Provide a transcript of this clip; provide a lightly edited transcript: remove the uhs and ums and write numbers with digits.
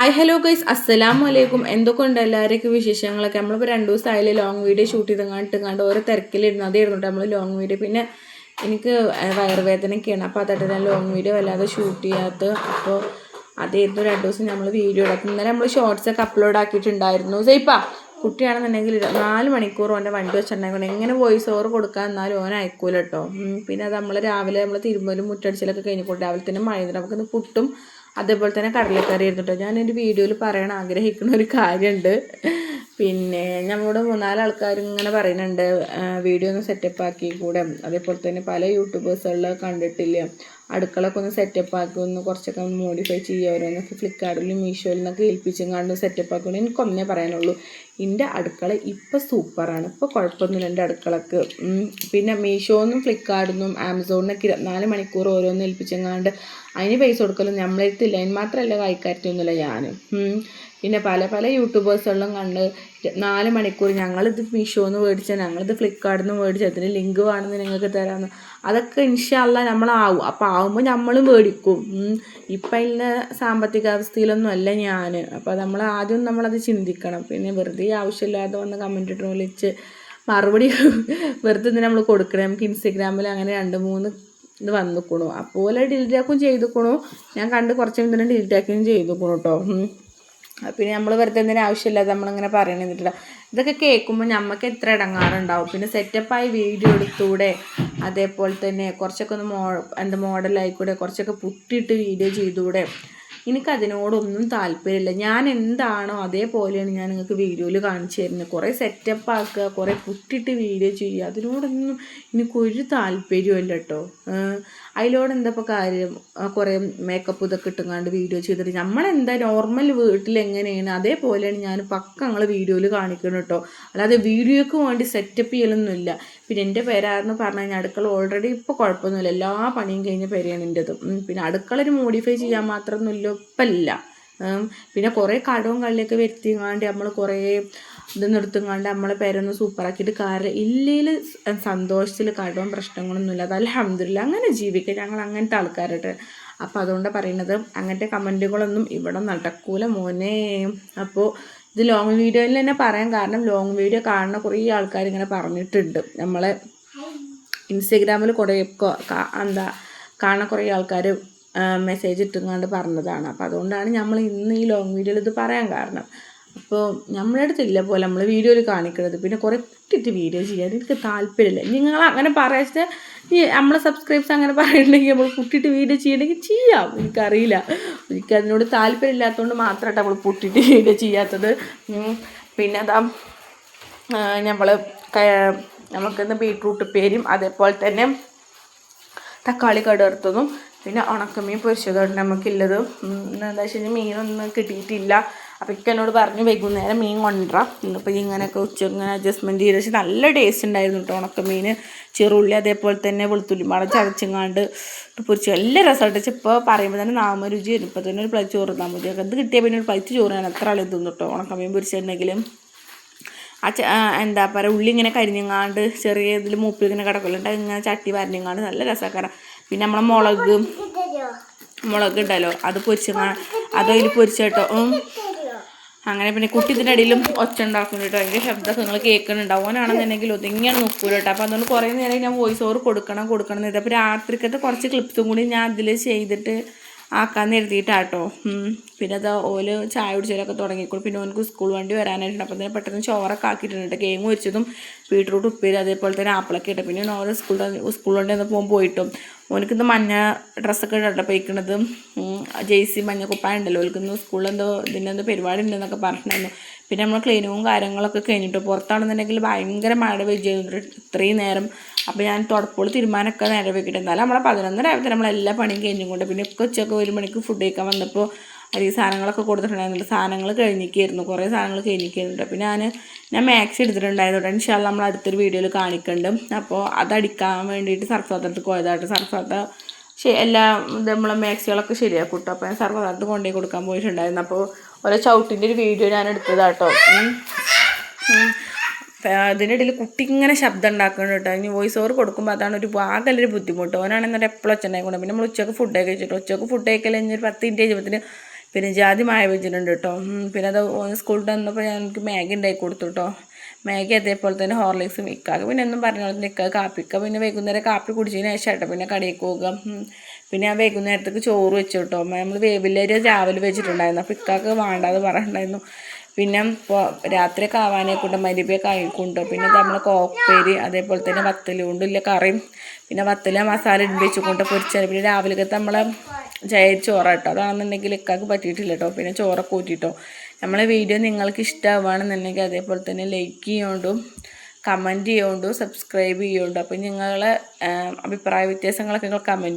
Hi hello guys അസ്സലാമു അലൈക്കും. എന്തൊക്കെയുണ്ട് എല്ലാവരുടെയൊക്കെ വിശേഷങ്ങളൊക്കെ? നമ്മളിപ്പോൾ 2 ദിവസമായാലും ലോങ് വീഡിയോ ഷൂട്ട് ചെയ്തങ്ങാണ്ട് ഓരോ തിരക്കിലിരുന്നു. അതായിരുന്നു നമ്മൾ ലോങ് വീഡിയോ. പിന്നെ എനിക്ക് വയറുവേദനയൊക്കെയാണ്, അപ്പോൾ അതായിട്ട് ഞാൻ ലോങ് വീഡിയോ വല്ലാതെ ഷൂട്ട് ചെയ്യാത്ത. അപ്പോൾ അതായിരുന്നു 2 ദിവസം നമ്മൾ വീഡിയോ ഇടാം. ഇന്നലെ നമ്മൾ ഷോർട്സൊക്കെ അപ്ലോഡ് ആക്കിയിട്ടുണ്ടായിരുന്നു. സൈപ്പാ കുട്ടിയാണെന്നുണ്ടെങ്കിൽ 4 മണിക്കൂർ ഓൻ്റെ വണ്ടി വെച്ചിട്ടുണ്ടായിരുന്നു. എങ്ങനെ വോയിസ് ഓവർ കൊടുക്കാൻ എന്നാലും ഓൻ അയക്കൂല കേട്ടോ. പിന്നെ അത് രാവിലെ നമ്മൾ തിരുമ്പലും മുറ്റടിച്ചിലൊക്കെ കഴിഞ്ഞിട്ട് രാവിലെ തന്നെ മഴ നമുക്കിന്ന് പുട്ടും അതേപോലെ തന്നെ കടലക്കറി ആയിരുന്നു കേട്ടോ. ഞാനൊരു വീഡിയോയിൽ പറയാൻ ആഗ്രഹിക്കുന്ന ഒരു കാര്യമുണ്ട്. പിന്നെ നമ്മളോട് 3-4 ആൾക്കാർ ഇങ്ങനെ പറയുന്നുണ്ട് വീഡിയോ ഒന്ന് സെറ്റപ്പ് ആക്കി കൂടെ. അതേപോലെ തന്നെ പല യൂട്യൂബേഴ്സുകളിൽ കണ്ടിട്ടില്ല, അടുക്കളൊക്കെ ഒന്ന് സെറ്റപ്പ് ആക്കി ഒന്ന് കുറച്ചൊക്കെ ഒന്ന് മോഡിഫൈ ചെയ്യുക, ഓരോന്നൊക്കെ ഫ്ലിപ്കാർട്ടിലും മീഷോയിൽ നിന്നൊക്കെ ഏൽപ്പിച്ചും കണ്ട് സെറ്റപ്പ് ആക്കി. എനിക്കൊന്നേ പറയാനുള്ളൂ, എൻ്റെ അടുക്കള ഇപ്പോൾ സൂപ്പറാണ്, ഇപ്പോൾ കുഴപ്പമൊന്നുമില്ല എൻ്റെ അടുക്കളക്ക്. പിന്നെ മീഷോന്നും ഫ്ലിപ്കാർട്ടിന്നും ആമസോണിനൊക്കെ 24 മണിക്കൂർ ഓരോന്ന് ഏൽപ്പിച്ചെങ്ങാണ്ട് അതിന് പൈസ കൊടുക്കലും നമ്മളെടുത്തില്ല. അതിന് മാത്രമല്ല കായ്ക്കാറ്റൊന്നുമില്ല ഞാൻ. പിന്നെ പല പല യൂട്യൂബേഴ്സുകളും കണ്ട് 4 മണിക്കൂർ ഞങ്ങളിത് മീഷോന്ന് മേടിച്ചാൽ, ഞങ്ങളിത് ഫ്ലിപ്കാർട്ടിൽ നിന്ന് മേടിച്ചാൽ, അതിന് ലിങ്ക് വേണമെന്ന് നിങ്ങൾക്ക് തരാമെന്ന്. അതൊക്കെ ഇൻഷാ അല്ലാ നമ്മളാവും. അപ്പോൾ ആവുമ്പോൾ നമ്മളും മേടിക്കും. ഇപ്പം അതിൻ്റെ സാമ്പത്തിക അവസ്ഥയിലൊന്നും അല്ല ഞാൻ. അപ്പോൾ നമ്മൾ ആദ്യം നമ്മളത് ചിന്തിക്കണം. പിന്നെ വെറുതെ ആവശ്യമില്ലാതെ വന്ന് കമൻറ്റ് ഇട്ട് വിളിച്ച് മറുപടി വെറുതെ എന്തിനാ നമ്മൾ കൊടുക്കണം. നമുക്ക് ഇൻസ്റ്റഗ്രാമിൽ അങ്ങനെ 2-3 ഇത് വന്നിക്കണു. അപ്പോൾ ഡിലീറ്റാക്കും ചെയ്തിക്കണു. ഞാൻ കണ്ട് കുറച്ച് ഇതിനെ ഡിലീറ്റാക്കുകയും ചെയ്തിക്കണു കേട്ടോ. പിന്നെ നമ്മൾ വെറുതെ എന്തിനും ആവശ്യമില്ലാതെ നമ്മളിങ്ങനെ പറയണെന്നിട്ടില്ല. ഇതൊക്കെ കേൾക്കുമ്പോൾ നമുക്ക് എത്ര ഇടങ്ങാറുണ്ടാവും. പിന്നെ സെറ്റപ്പായി വീഡിയോ എടുത്തൂടെ, അതേപോലെ തന്നെ കുറച്ചൊക്കെ ഒന്ന് മോഡലായിക്കൂടെ, കുറച്ചൊക്കെ പുട്ടിയിട്ട് വീഡിയോ ചെയ്തുകൂടെ. എനിക്കതിനോടൊന്നും താല്പര്യമില്ല. ഞാൻ എന്താണോ അതേപോലെയാണ് ഞാൻ നിങ്ങൾക്ക് വീഡിയോയിൽ കാണിച്ചു തരുന്നത്. കുറേ സെറ്റപ്പ് ആക്കുക, കുറേ പുട്ടിട്ട് വീഡിയോ ചെയ്യുക, അതിനോടൊന്നും എനിക്കൊരു താല്പര്യമില്ല കേട്ടോ. അതിലോട് എന്താ ഇപ്പോൾ കാര്യം? കുറേ മേക്കപ്പ് ഇതൊക്കെ ഇട്ടുങ്ങാണ്ട് വീഡിയോ ചെയ്തിട്ട് നമ്മളെന്താ നോർമൽ വീട്ടിൽ എങ്ങനെയാണ് അതേപോലെയാണ് ഞാൻ ഞങ്ങൾ വീഡിയോയിൽ കാണിക്കണം കേട്ടോ. അല്ലാതെ വീഡിയോയ്ക്ക് വേണ്ടി സെറ്റപ്പ് ചെയ്യലൊന്നുമില്ല. പിന്നെ എൻ്റെ പേരാന്ന് പറഞ്ഞു കഴിഞ്ഞാൽ അടുക്കള ഓൾറെഡി ഇപ്പോൾ കുഴപ്പമൊന്നുമില്ല, എല്ലാ പണിയും കഴിഞ്ഞ പേരെയാണ് എൻ്റെത്. പിന്നെ അടുക്കള ഒരു മോഡിഫൈ ചെയ്യാൻ മാത്രമൊന്നുമില്ല ഇപ്പമില്ല. പിന്നെ കുറേ കടവും കള്ളിയൊക്കെ വരുത്തിങ്ങാണ്ട് നമ്മൾ കുറേ ഇതൊന്നും എടുത്തുങ്ങാണ്ട് നമ്മളെ പേരൊന്ന് സൂപ്പറാക്കിയിട്ട് കാര്യം ഇല്ലെങ്കിൽ സന്തോഷത്തിൽ കടവും പ്രശ്നങ്ങളൊന്നുമില്ല. അത് അൽഹംദുലില്ലാ അങ്ങനെ ജീവിക്കുക. ഞങ്ങൾ അങ്ങനത്തെ ആൾക്കാരുടെ. അപ്പോൾ അതുകൊണ്ട് പറയുന്നത് അങ്ങനത്തെ കമൻറ്റുകളൊന്നും ഇവിടെ നടക്കൂല മോനെ. അപ്പോൾ ഇത് ലോങ് വീഡിയോയിൽ തന്നെ പറയാൻ കാരണം, ലോങ് വീഡിയോ കാണുന്ന കുറേ ആൾക്കാർ ഇങ്ങനെ പറഞ്ഞിട്ടുണ്ട്. നമ്മളെ ഇൻസ്റ്റഗ്രാമിൽ കുറേ കാണുന്ന കുറേ ആൾക്കാർ മെസ്സേജ് ഇട്ടുങ്ങാണ്ട് പറഞ്ഞതാണ്. അപ്പോൾ അതുകൊണ്ടാണ് നമ്മൾ ഇന്ന് ഈ ലോങ് വീഡിയോയിൽ ഇത് പറയാൻ കാരണം. അപ്പോൾ നമ്മുടെ അടുത്തില്ല പോലെ നമ്മൾ വീഡിയോയിൽ കാണിക്കുന്നത്. പിന്നെ കുറേ പുട്ടിട്ട് വീഡിയോ ചെയ്യാൻ എനിക്ക് താല്പര്യമില്ല. നിങ്ങൾ അങ്ങനെ പറയാത്ത നമ്മളെ സബ്സ്ക്രൈബ്സ് അങ്ങനെ പറയുന്നുണ്ടെങ്കിൽ നമ്മൾ പുട്ടിട്ട് വീഡിയോ ചെയ്യണമെങ്കിൽ ചെയ്യാം. എനിക്കറിയില്ല, എനിക്കതിനോട് താല്പര്യമില്ലാത്തതുകൊണ്ട് മാത്രമായിട്ട് നമ്മൾ പുട്ടിട്ട് വീഡിയോ ചെയ്യാത്തത്. പിന്നെ അതാ നമുക്കിന്ന് ബീട്രൂട്ട് ഉപ്പേരിയും അതേപോലെ തന്നെ തക്കാളി കടുവറുത്തതും പിന്നെ ഉണക്കമീൻ പൊരിച്ചതുകൊണ്ട് നമുക്കുള്ളത്. എന്താ വെച്ച് കഴിഞ്ഞാൽ മീനൊന്നും കിട്ടിയിട്ടില്ല. അപ്പോൾ എന്നോട് പറഞ്ഞു വൈകുന്നേരം മീൻ കൊണ്ടുവരാം. ഇന്നിപ്പോൾ ഇങ്ങനെയൊക്കെ ഇങ്ങനെ അഡ്ജസ്റ്റ്മെൻറ്റ് ചെയ്ത് വെച്ചാൽ നല്ല ടേസ്റ്റ് ഉണ്ടായിരുന്നു കേട്ടോ. ഉണക്കമീൻ ചെറുള്ളി അതേപോലെ തന്നെ വെളുത്തുള്ളി മണം ചതച്ചങ്ങാണ്ട് പൊരിച്ച് നല്ല രസമായിട്ട് വെച്ചാൽ ഇപ്പോൾ പറയുമ്പോൾ തന്നെ നാമ രുചി വരും. ഇപ്പോൾ തന്നെ ഒരു പ്ലേറ്റ് ചോറ് തന്നാൽ മതി. അത് കിട്ടിയാൽ പിന്നെ ഒരു പ്ലേറ്റ് ചോറ് ഞാൻ എത്ര ആൾ തിന്നു കേട്ടോ. ഉണക്കമീൻ പൊരിച്ചിട്ടുണ്ടെങ്കിലും എന്താ പറയുക, ഉള്ളി ഇങ്ങനെ കരിഞ്ഞങ്ങാണ്ട് ചെറിയ ഇതിൽ മൂപ്പിൽ ഇങ്ങനെ കിടക്കലുണ്ട്, ഇങ്ങനെ ചട്ടി വരഞ്ഞങ്ങാണ്ട് നല്ല രസക്കാരം. പിന്നെ നമ്മളെ മുളക് ഉണ്ടല്ലോ, അത് പൊരിച്ചങ്ങാണ്ട് അതിൽ പൊരിച്ചേട്ടോ. അങ്ങനെ പിന്നെ കുട്ടി ഇതിൻ്റെ ഇടയിലും ഒച്ച ഉണ്ടാക്കുന്നു കേട്ടോ. അതിൻ്റെ ശബ്ദമൊക്കെ നിങ്ങൾ കേൾക്കുന്നുണ്ടാവും. ഓനാണെന്നുണ്ടെങ്കിൽ ഒതുങ്ങിയാണ് നോക്കൂല കേട്ടോ. അപ്പോൾ അതുകൊണ്ട് കുറേ നേരം ഞാൻ വോയിസ് ഓവർ കൊടുക്കണം എന്നിട്ട് അപ്പോൾ രാത്രിക്കത്തെ കുറച്ച് ക്ലിപ്സും കൂടി ഞാൻ അതിൽ ചെയ്തിട്ട് ആക്കാമെന്ന് എഴുതിയിട്ടാട്ടോ. പിന്നെ അത് ഓല് ചായ കുടിച്ചാലൊക്കെ തുടങ്ങിക്കോളും. പിന്നെ ഓനക്ക് സ്കൂൾ വണ്ടി വരാനായിട്ടുണ്ട്. അപ്പോൾ തന്നെ പെട്ടെന്ന് ചോറൊക്കെ ആക്കിയിട്ടുണ്ട്. കേങ്ങ് വെച്ചതും ബീട്രൂട്ട് ഉപ്പേരി അതേപോലെ തന്നെ ആപ്പിളൊക്കെ ഇട്ട്. പിന്നെ ഓരോ സ്കൂൾ വണ്ടി ഒന്ന് പോയിട്ടും ഓനക്കിന്ന് മഞ്ഞ ഡ്രസ്സൊക്കെ ഇടട്ടെ പോയിക്കണത്. ജെയ്സി മഞ്ഞ കുപ്പായ ഉണ്ടല്ലോ, ഓൽക്കിന്ന് സ്കൂളിൽ ഇതിൻ്റെ പരിപാടി ഉണ്ടെന്നൊക്കെ പറഞ്ഞിട്ടുണ്ടായിരുന്നു. പിന്നെ നമ്മൾ ക്ലീനിങ്ങും കാര്യങ്ങളൊക്കെ കഴിഞ്ഞിട്ട് പുറത്താണെന്നുണ്ടെങ്കിൽ ഭയങ്കര മഴ പെയ്യുന്നു ഇത്രയും നേരം. അപ്പോൾ ഞാൻ തുടപ്പോൾ തീരുമാനമൊക്കെ നേരെ വെക്കിയിട്ട് എന്നാലും നമ്മളെ 11:30 ആയപ്പോൾ നമ്മളെല്ലാ പണിയും കഴിഞ്ഞും കൊണ്ട് പിന്നെ ഒക്കെ ഉച്ചയ്ക്ക് 1 മണിക്ക് ഫുഡ് കഴിക്കാൻ വന്നപ്പോൾ ഈ സാധനങ്ങളൊക്കെ കൊടുത്തിട്ടുണ്ടായിരുന്നുണ്ട്. സാധനങ്ങൾ കഴിഞ്ഞിരിക്കുകയായിരുന്നു, കുറേ സാധനങ്ങൾ കഴിഞ്ഞിരിക്കുന്നുണ്ട്. അപ്പോൾ ഞാൻ മാക്സി എടുത്തിട്ടുണ്ടായിരുന്നു. ഇൻഷാ അല്ലാ നമ്മൾ അടുത്തൊരു വീഡിയോയിൽ കാണിക്കുന്നുണ്ട്. അപ്പോൾ അതടിക്കാൻ വേണ്ടിയിട്ട് സർഫാത്തടുത്ത് പോയതായിട്ട് സർഫാത്ത നമ്മളെ മാക്സികളൊക്കെ ശരിയാക്കും കേട്ടോ. അപ്പോൾ ഞാൻ സർഫാത്ത് കൊണ്ടുപോയി കൊടുക്കാൻ പോയിട്ടുണ്ടായിരുന്നു. അപ്പോൾ ഓരോ ചവിട്ടിൻ്റെ ഒരു വീഡിയോ ഞാൻ എടുത്തതാട്ടോ. അതിനിടയിൽ കുട്ടി ഇങ്ങനെ ശബ്ദം ഉണ്ടാക്കുന്നുണ്ട് കേട്ടോ. ഇനി വോയിസ് ഓവർ കൊടുക്കുമ്പോൾ അതാണ് ഒരു ആകെല്ലൊരു ബുദ്ധിമുട്ട്. ഓനാണെന്നിട്ട് എപ്പോഴും ഒച്ച ഉണ്ടായിക്കൊണ്ട്. പിന്നെ നമ്മൾ ഉച്ചക്ക് ഫുഡ് കഴിച്ചിട്ട് ഉച്ചക്ക് ഫുഡ് കഴിക്കൽ കഴിഞ്ഞൊരു 10 മിനിറ്റ് കഴിയുമ്പോഴത്തേന് പിന്നെ ജാതി മായ വെച്ചിട്ടുണ്ട് കേട്ടോ. പിന്നെ അത് സ്കൂളിൽ വന്നപ്പോൾ ഞാൻ എനിക്ക് മാഗി ഉണ്ടാക്കി കൊടുത്തു കേട്ടോ. മാഗി അതേപോലെ തന്നെ ഹോർലിക്സും. ഇക്കാക്ക് പിന്നെ ഒന്നും പറഞ്ഞോളൂ, ഇക്ക കാപ്പിക്ക പിന്നെ വൈകുന്നേരം കാപ്പി കുടിച്ചതിന് ശേഷം കേട്ടോ പിന്നെ കടയിൽ പോകുക. പിന്നെ ഞാൻ വൈകുന്നേരത്തേക്ക് ചോറ് വെച്ചു കേട്ടോ. നമ്മൾ വേവില്ലരി രാവിലെ വെച്ചിട്ടുണ്ടായിരുന്നു, അപ്പോൾ ഇക്കാക്ക് വേണ്ടാന്ന് പറഞ്ഞിട്ടുണ്ടായിരുന്നു. പിന്നെ ഇപ്പോൾ രാത്രിയൊക്കെ ആവാനേക്കൊണ്ട് മരിബയൊക്കെ ആയിക്കൊണ്ടോ. പിന്നെ നമ്മൾ കോപ്പേരി അതേപോലെ തന്നെ വത്തൽ കൊണ്ടില്ല കറിയും, പിന്നെ വത്തല മസാല വെച്ചുകൊണ്ട് പൊരിച്ചാൽ. പിന്നെ രാവിലത്തെ നമ്മളെ ചോറ് കേട്ടോ, അതാണെന്നുണ്ടെങ്കിൽ ഇക്കാക്ക് പറ്റിയിട്ടില്ല കേട്ടോ. പിന്നെ ചോറൊക്കെ കൂട്ടിയിട്ടോ. നമ്മളെ വീഡിയോ നിങ്ങൾക്ക് ഇഷ്ടമാവുകയാണെന്നുണ്ടെങ്കിൽ അതേപോലെ തന്നെ ലൈക്ക് ചെയ്യുകൊണ്ടും കമൻറ്റ് ചെയ്യുകൊണ്ടും സബ്സ്ക്രൈബ് ചെയ്യുകൊണ്ടും. അപ്പോൾ നിങ്ങളെ അഭിപ്രായ വ്യത്യാസങ്ങളൊക്കെ നിങ്ങൾ കമൻറ്റ്